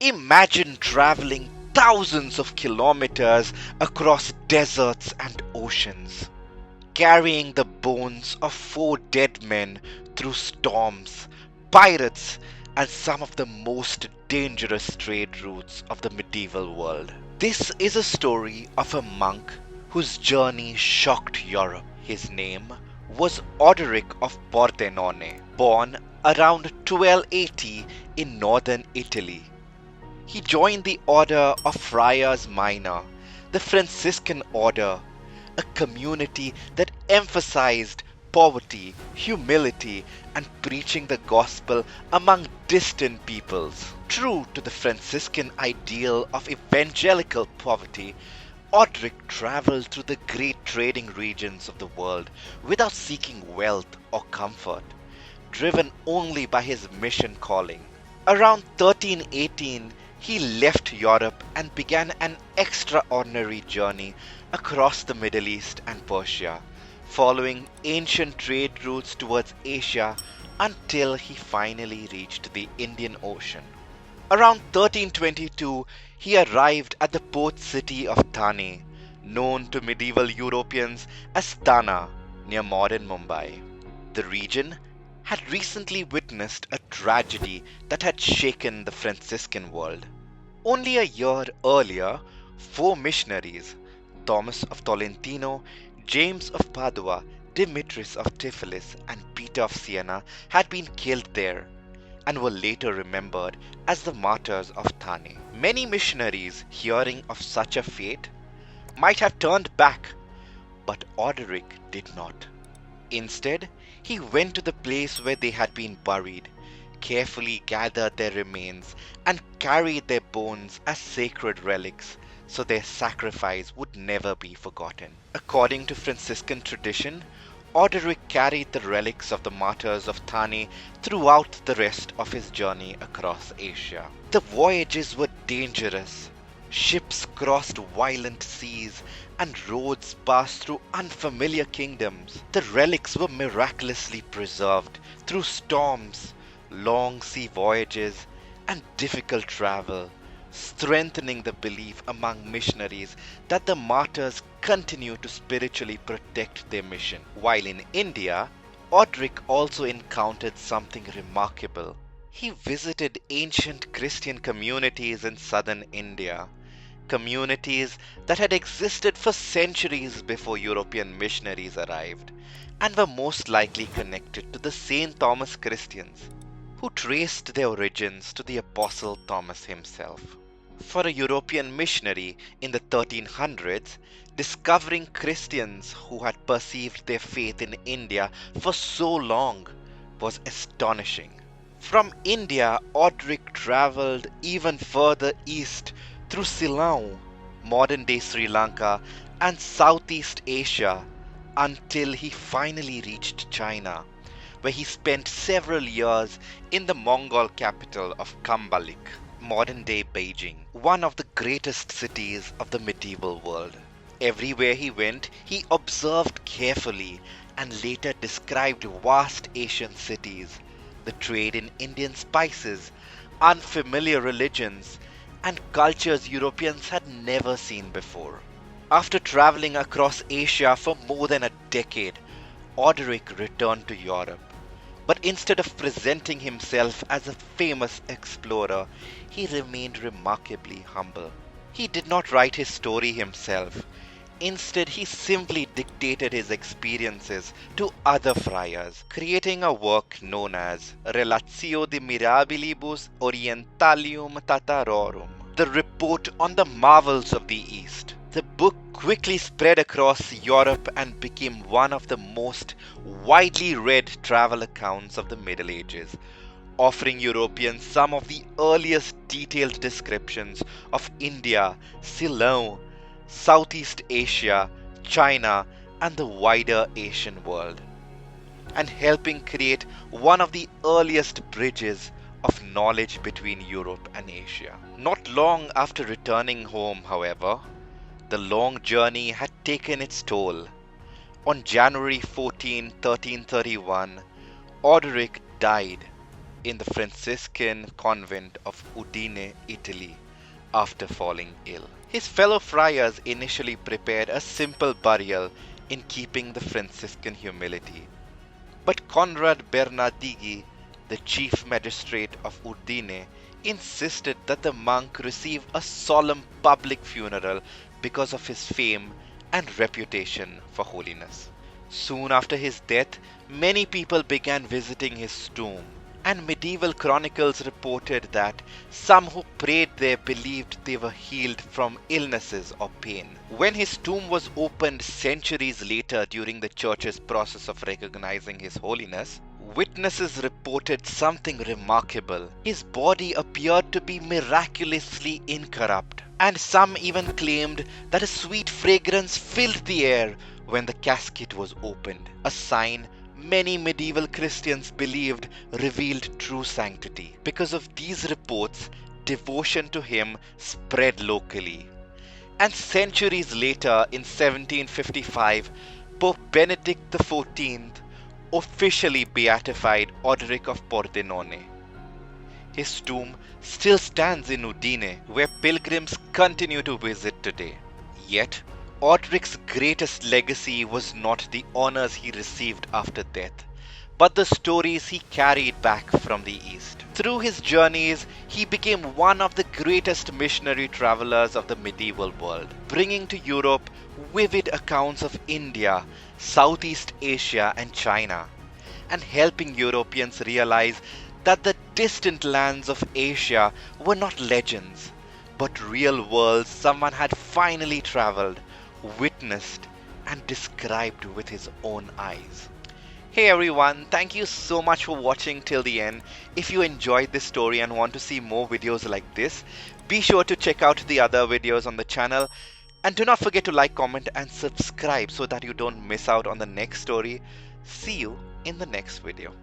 Imagine traveling thousands of kilometers across deserts and oceans, carrying the bones of 4 dead men through storms, pirates, and some of the most dangerous trade routes of the medieval world. This is a story of a monk whose journey shocked Europe. His name was Odoric of Pordenone, born around 1280 in northern Italy. He joined the order of friars minor, the Franciscan order, a community that emphasized poverty, humility, and preaching the gospel among distant peoples. True to the Franciscan ideal of evangelical poverty, Odric traveled through the great trading regions of the world without seeking wealth or comfort, driven only by his mission calling. Around 1318, he left Europe and began an extraordinary journey across the Middle East and Persia, following ancient trade routes towards Asia until he finally reached the Indian Ocean. Around 1322, he arrived at the port city of Thane, known to medieval Europeans as Thana, near modern Mumbai. The region had recently witnessed a tragedy that had shaken the Franciscan world. Only a year earlier, 4 missionaries, Thomas of Tolentino, James of Padua, Demetrius of Tiflis, and Peter of Siena, had been killed there and were later remembered as the Martyrs of Thane. Many missionaries, hearing of such a fate, might have turned back, but Odoric did not. Instead, he went to the place where they had been buried, carefully gathered their remains, and carried their bones as sacred relics so their sacrifice would never be forgotten. According to Franciscan tradition, Odoric carried the relics of the martyrs of Thane throughout the rest of his journey across Asia. The voyages were dangerous. Ships crossed violent seas and roads passed through unfamiliar kingdoms. The relics were miraculously preserved through storms, long sea voyages, and difficult travel, strengthening the belief among missionaries that the martyrs continue to spiritually protect their mission. While in India, Odric also encountered something remarkable. He visited ancient Christian communities in southern India, communities that had existed for centuries before European missionaries arrived, and were most likely connected to the St. Thomas Christians, who traced their origins to the Apostle Thomas himself. For a European missionary in the 1300s, discovering Christians who had perceived their faith in India for so long was astonishing. From India, Odric traveled even further east through Ceylon, modern-day Sri Lanka, and Southeast Asia until he finally reached China, where he spent several years in the Mongol capital of Kambalik, modern-day Beijing, one of the greatest cities of the medieval world. Everywhere he went, he observed carefully and later described vast Asian cities, the trade in Indian spices, unfamiliar religions, and cultures Europeans had never seen before. After traveling across Asia for more than a decade, Odoric returned to Europe. But instead of presenting himself as a famous explorer, he remained remarkably humble. He did not write his story himself. Instead, he simply dictated his experiences to other friars, creating a work known as Relatio de Mirabilibus Orientalium Tatarorum, the report on the marvels of the East. The book quickly spread across Europe and became one of the most widely read travel accounts of the Middle Ages, offering Europeans some of the earliest detailed descriptions of India, Ceylon, Southeast Asia, China, and the wider Asian world, and helping create one of the earliest bridges of knowledge between Europe and Asia. Not long after returning home, however, the long journey had taken its toll. On January 14, 1331, Odoric died, in the Franciscan convent of Udine, Italy, after falling ill. His fellow friars initially prepared a simple burial in keeping the Franciscan humility. But Conrad Bernardigi, the chief magistrate of Udine, insisted that the monk receive a solemn public funeral because of his fame and reputation for holiness. Soon after his death, many people began visiting his tomb, and medieval chronicles reported that some who prayed there believed they were healed from illnesses or pain. When his tomb was opened centuries later during the church's process of recognizing his holiness, witnesses reported something remarkable. His body appeared to be miraculously incorrupt, and some even claimed that a sweet fragrance filled the air when the casket was opened, a sign many medieval Christians believed revealed true sanctity. Because of these reports, devotion to him spread locally. And centuries later, in 1755, Pope Benedict XIV officially beatified Odoric of Pordenone. His tomb still stands in Udine, where pilgrims continue to visit today. Yet, Odoric's greatest legacy was not the honors he received after death, but the stories he carried back from the East. Through his journeys, he became one of the greatest missionary travelers of the medieval world, bringing to Europe vivid accounts of India, Southeast Asia, and China, and helping Europeans realize that the distant lands of Asia were not legends, but real worlds someone had finally traveled, witnessed, and described with his own eyes. Hey everyone, thank you so much for watching till the end. If you enjoyed this story and want to see more videos like this, be sure to check out the other videos on the channel, and do not forget to like, comment, and subscribe so that you don't miss out on the next story. See you in the next video.